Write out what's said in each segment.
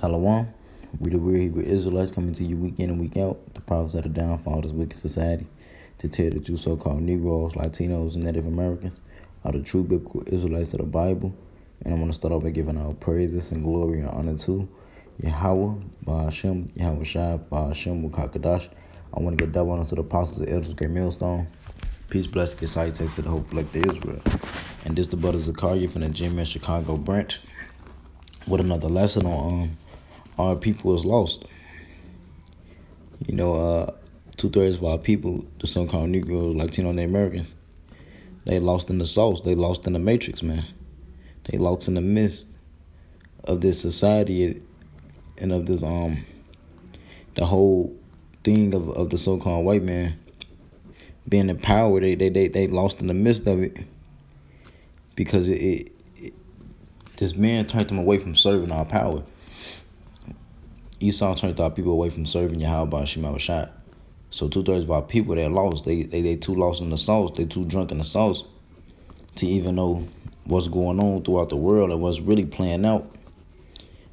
Shalom. We the real Hebrew Israelites coming to you week in and week out. The prophets of the downfall of this wicked society to tell that you so-called Negroes, Latinos, and Native Americans are the true biblical Israelites of the Bible. And I'm going to start off by giving our praises and glory and honor to Yahweh, Ba'ashem, Yahweh Shai, Ba'ashem, Wakakadash. I want to get double honor to the apostles of Elders, Great Millstone. Peace, blessings, and salutations to the whole collective Israel. And this the brother Zakaria from the GMS Chicago branch with another lesson on our people is lost. You know, 2/3 of our people, the so-called Negroes, Latino, and Americans, they lost in the sauce. They lost in the matrix, man. They lost in the midst of this society and of this the whole thing of the so-called white man being in power. They lost in the midst of it because this man turned them away from serving our power. Esau turned our people away from serving Yahweh Shema Shai. So 2/3 of our people, they're lost. They too lost in the sauce. They too drunk in the sauce to even know what's going on throughout the world and what's really playing out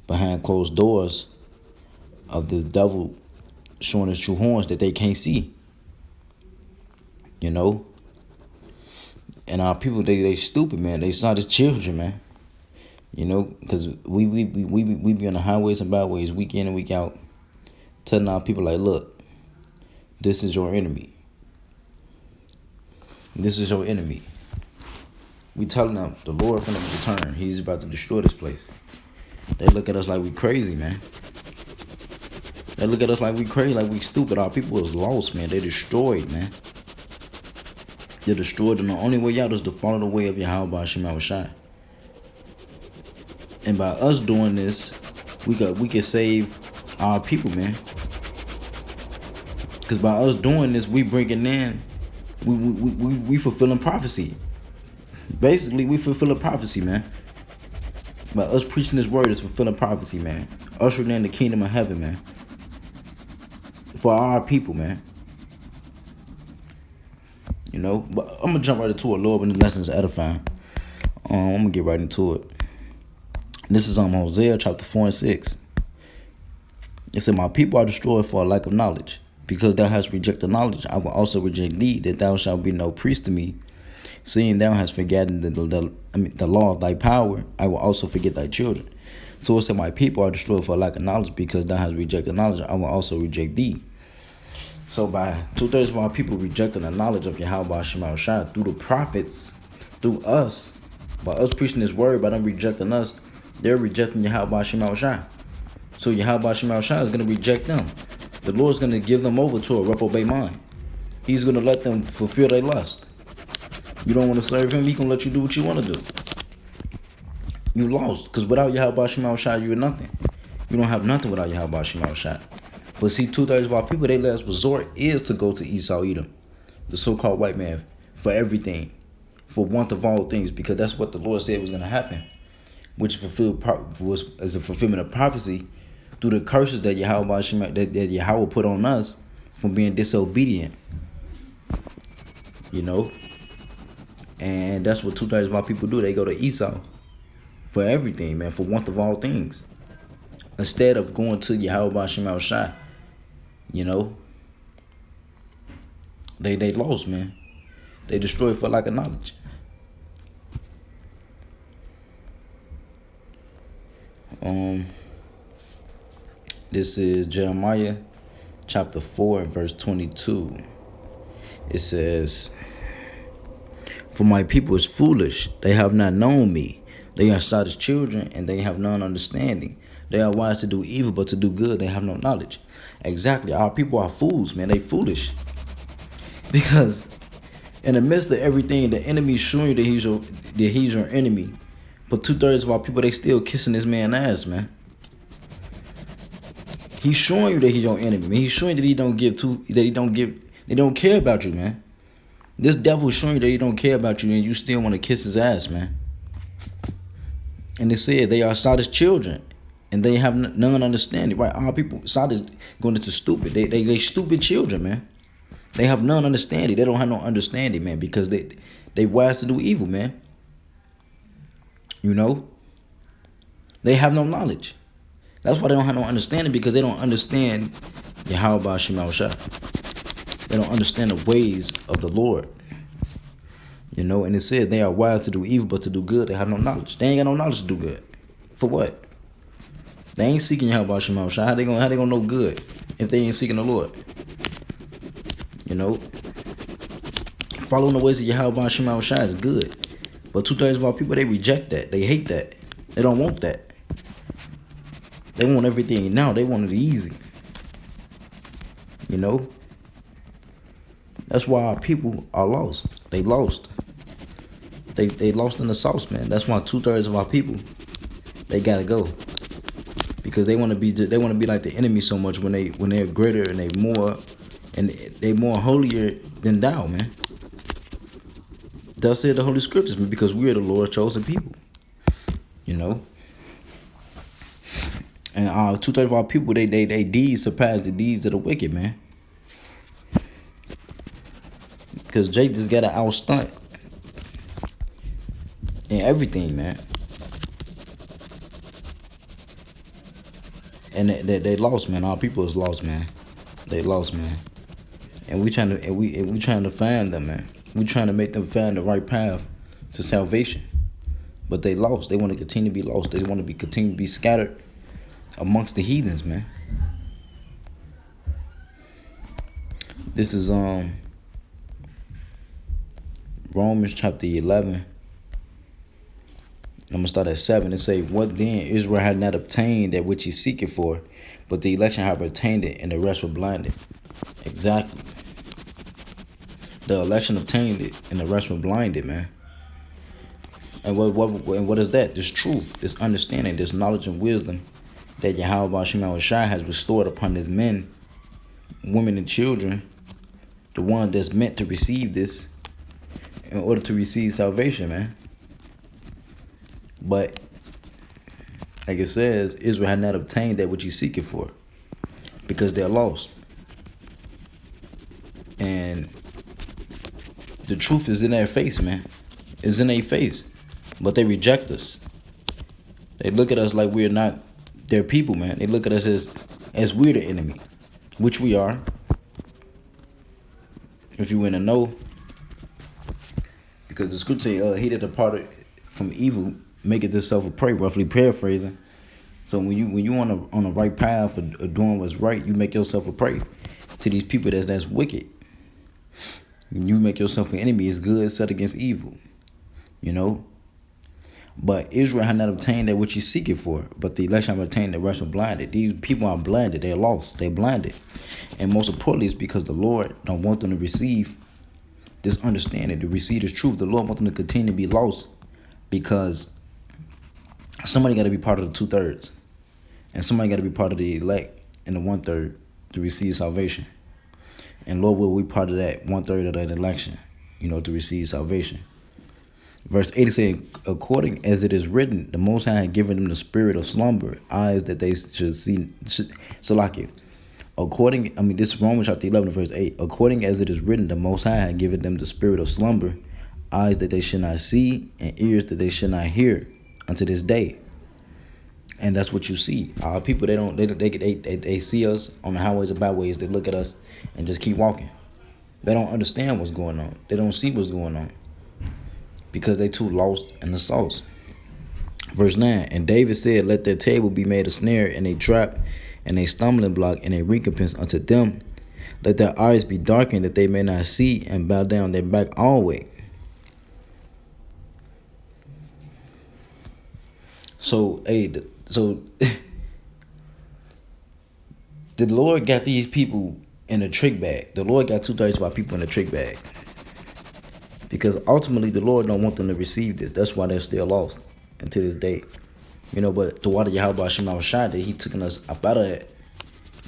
behind closed doors of this devil showing his true horns that they can't see. You know? And our people, they stupid, man. They saw his children, man. You know, because we be on the highways and byways week in and week out telling our people, like, look, this is your enemy. This is your enemy. We telling them the Lord finna return. He's about to destroy this place. They look at us like we crazy, man. They look at us like we crazy, like we stupid. Our people is lost, man. They destroyed, man. They're destroyed, and the only way out is to follow the way of Yahweh Shema Shai. And by us doing this, we can save our people, man. Because by us doing this, we bringing in, we fulfilling prophecy. Basically, we fulfilling prophecy, man. By us preaching this word is fulfilling prophecy, man. Ushering in the kingdom of heaven, man. For our people, man. You know, but I'm gonna jump right into it. Lord, when the lesson is edifying, I'm gonna get right into it. This is Hosea chapter 4 and 6. It said, my people are destroyed for a lack of knowledge. Because thou hast rejected knowledge, I will also reject thee, that thou shalt be no priest to me. Seeing thou hast forgotten the law of thy power, I will also forget thy children. So it said, my people are destroyed for a lack of knowledge. Because thou hast rejected knowledge, I will also reject thee. So by 2/3 of our people rejecting the knowledge of Yahweh Shema Shai through the prophets, through us, by us preaching this word, by them rejecting us, they're rejecting Yahweh Shema Shai. So Yahweh Shema Shai is going to reject them. The Lord's going to give them over to a reprobate mind. He's going to let them fulfill their lust. You don't want to serve him, he going to let you do what you want to do. You lost, because without Yahweh Shema Shai, you're nothing. You don't have nothing without Yahweh Shema Shai. But see, 2/3 of our people, their last resort is to go to Esau Edom, the so-called white man, for everything, for want of all things, because that's what the Lord said was going to happen, which was as a fulfillment of prophecy through the curses that Yahweh put on us from being disobedient. You know, and that's what 2/3 of our people do. They go to Esau for everything, man, for want of all things, instead of going to Yahweh Shema Shai. You know, they lost, man. They destroyed for lack of knowledge. This is Jeremiah chapter 4 and verse 22. It says, for my people is foolish, they have not known me. They are Sodom's children, and they have none understanding. They are wise to do evil, but to do good they have no knowledge. Exactly. Our people are fools, man. They foolish. Because in the midst of everything, the enemy is showing you that he's your enemy. But 2/3 of our people, they still kissing this man's ass, man. He's showing you that he's your enemy, man. He's showing that they don't care about you, man. This devil is showing you that he don't care about you, and you still want to kiss his ass, man. And they said they are Sodom's children, and they have none understanding, right? Our people, Sodom going into stupid. They stupid children, man. They have none understanding. They don't have no understanding, man, because they wise to do evil, man. You know, they have no knowledge. That's why they don't have no understanding, because they don't understand Yahweh Shema Shai. They don't understand the ways of the Lord. You know, and it said they are wise to do evil, but to do good they have no knowledge. They ain't got no knowledge to do good. For what? They ain't seeking Yahweh Shema Shai. How they gonna know good if they ain't seeking the Lord? You know, following the ways of Yahweh Shema Shai is good, but 2/3 of our people, they reject that. They hate that. They don't want that. They want everything now. They want it easy. You know, that's why our people are lost. They lost. They lost in the sauce, man. That's why 2/3 of our people, they gotta go, because they want to be like the enemy so much when they're greater and they more holier than thou, man. Thus said the Holy Scriptures, because we are the Lord's chosen people. You know, and 2/3 of our people, they deeds surpass the deeds of the wicked, man. Because Jake just got to outstunt in everything, man. And they lost, man. Our people is lost, man. They lost, man. And we trying to find them, man. We trying to make them find the right path to salvation. But they lost. They want to continue to be lost. They want to continue to be scattered amongst the heathens, man. This is Romans chapter 11. I'm going to start at 7. It say, what then? Israel had not obtained that which he seeketh for, but the election had obtained it, and the rest were blinded. Exactly. The election obtained it, and the rest were blinded, man. And what is that? This truth, this understanding, this knowledge and wisdom that Yahweh Shema Shai has restored upon his men, women, and children, the one that's meant to receive this in order to receive salvation, man. But like it says, Israel had not obtained that which he seeketh for, because they're lost. And the truth is in their face, man. It's in their face. But they reject us. They look at us like we're not their people, man. They look at us as we're the enemy, which we are. If you want to know, because the scripture say, he that departed from evil maketh himself a prey, roughly paraphrasing. So when you on the right path of doing what's right, you make yourself a prey to these people that's wicked. When you make yourself an enemy, it's good set against evil. You know? But Israel had not obtained that which he seeketh for, but the election have obtained, the rest were blinded. These people are blinded. They're lost. They're blinded. And most importantly, it's because the Lord don't want them to receive this understanding, to receive this truth. The Lord wants them to continue to be lost, because somebody got to be part of the 2/3, and somebody got to be part of the elect in the 1/3 to receive salvation. And Lord will be part of that 1/3 of that election, to receive salvation. Verse 80 says, according as it is written, the Most High had given them the spirit of slumber, eyes that they should see. So like it. This is Romans chapter 11, verse 8. According as it is written, the Most High had given them the spirit of slumber, eyes that they should not see, and ears that they should not hear, unto this day. And that's what you see. Our people, they see us on the highways and byways. They look at us and just keep walking. They don't understand what's going on. They don't see what's going on, because they too lost in the sauce. Verse 9, and David said, let their table be made a snare and a trap and a stumbling block and a recompense unto them. Let their eyes be darkened that they may not see, and bow down their back always. So the Lord got these people in a trick bag. The Lord got 2/3 of our people in a trick bag, because ultimately the Lord don't want them to receive this. That's why they're still lost until this day. But the water Yahweh Shema Shai, that he took us up out of that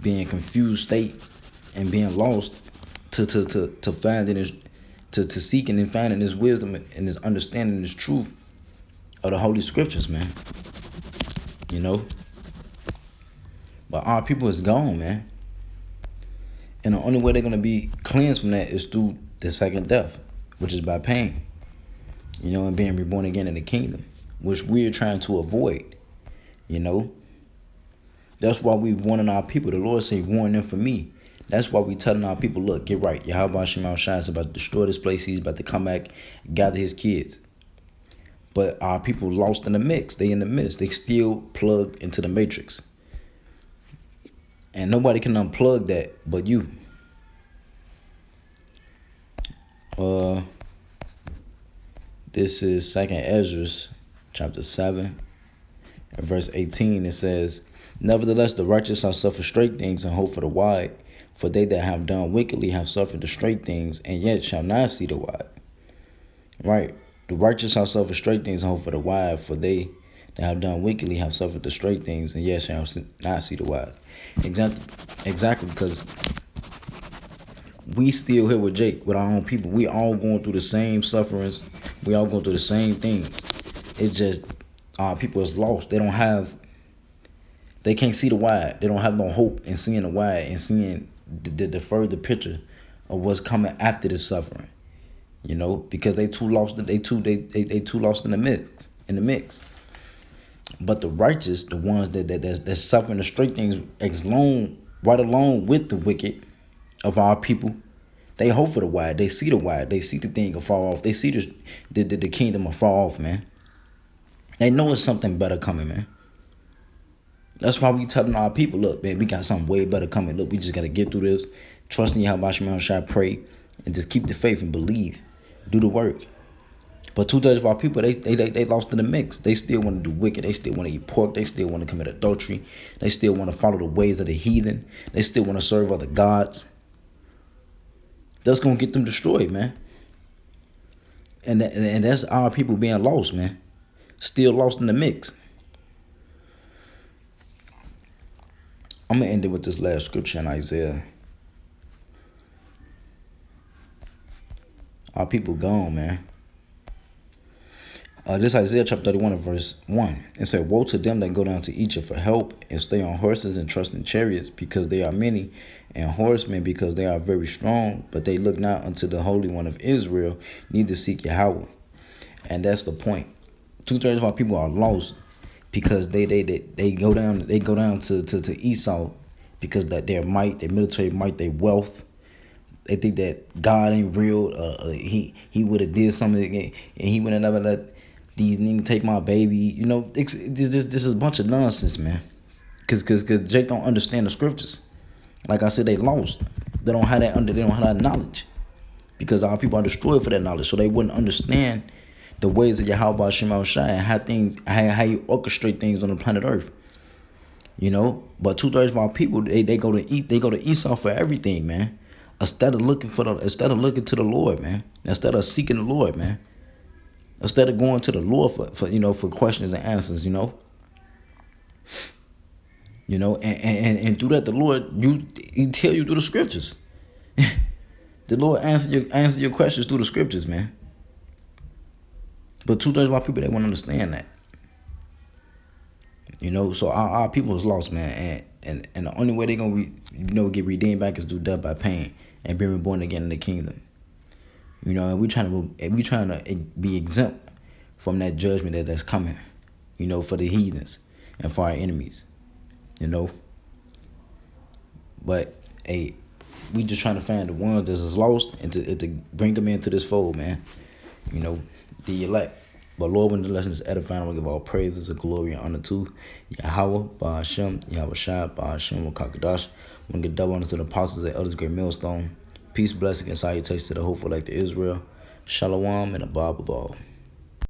being confused state and being lost to finding his, to seeking and finding his wisdom and his understanding, his truth of the Holy Scriptures, man. But our people is gone, man. And the only way they're going to be cleansed from that is through the second death, which is by pain, and being reborn again in the kingdom, which we're trying to avoid, That's why we warning our people. The Lord say, warn them for me. That's why we telling our people, look, get right. Yahweh Shema Shai is about to destroy this place. He's about to come back, gather his kids. But our people lost in the mix. They in the midst. They still plugged into the matrix. And nobody can unplug that but you. This is 2nd Ezra, chapter 7, and verse 18. It says, nevertheless, the righteous shall suffer straight things and hope for the wide. For they that have done wickedly have suffered the straight things, and yet shall not see the wide. Right? The righteous shall suffer straight things and hope for the wide. For they that have done wickedly have suffered the straight things, and yet shall not see the wide. Exactly, because we still here with Jake, with our own people. We all going through the same sufferings. We all going through the same things. It's just our people is lost. They can't see the wide. They don't have no hope in seeing the wide and seeing the further picture of what's coming after this suffering. You know, because they too lost. They too lost in the mix. But the righteous, the ones that's suffering the straight things, right along with the wicked of our people, they hope for the wide. They see the wide. They see the thing afar off. They see the kingdom afar off, man. They know it's something better coming, man. That's why we telling our people, look, man, we got something way better coming. Look, we just got to get through this. Trust in Yahweh Shema Shai, pray, and just keep the faith and believe. Do the work. But 2/3 of our people, they lost in the mix. They still want to do wicked. They still want to eat pork. They still want to commit adultery. They still want to follow the ways of the heathen. They still want to serve other gods. That's going to get them destroyed, man. And that's our people being lost, man. Still lost in the mix. I'm going to end it with this last scripture in Isaiah. Our people gone, man. This Isaiah chapter 31 and verse 1. It said, woe to them that go down to Egypt for help and stay on horses and trust in chariots, because they are many, and horsemen because they are very strong, but they look not unto the Holy One of Israel, neither seek Yahweh. And that's the point. 2/3 of our people are lost because they go down to Esau because that their might, their military might, their wealth. They think that God ain't real. He would have did something, and he would have never let these niggas take my baby. You know, this is a bunch of nonsense, man. Cause Jake don't understand the scriptures. Like I said, they lost. They don't have that They don't have that knowledge, because our people are destroyed for that knowledge. So they wouldn't understand the ways of Yahweh Shema Shai and how you orchestrate things on the planet Earth. You know, but 2/3 of our people, they go to Esau for everything, man. Instead of looking to the Lord, man. Instead of seeking the Lord, man. Instead of going to the Lord for questions and answers, you know. You know, and through that, the Lord, he tell you through the scriptures. The Lord answer your questions through the scriptures, man. But 2/3 of our people, they won't understand that. You know, so our people is lost, man, and the only way they gonna get redeemed back is through death by pain and being reborn again in the kingdom. You know, and we trying to be exempt from that judgment that's coming. You know, for the heathens and for our enemies. You know, but hey, we just trying to find the ones that is lost and to bring them into this fold, man. You know, the elect. But Lord, when the lesson is edifying, we give all praises and glory and honor to Yahweh, Ba'ashem, Yahweh Shai, Ba'ashem, Wakakadash. We give double honor to the apostles and elders, great millstone. Peace, blessing, and salutations to the hopeful like the Israel. Shalom and Abba Abba.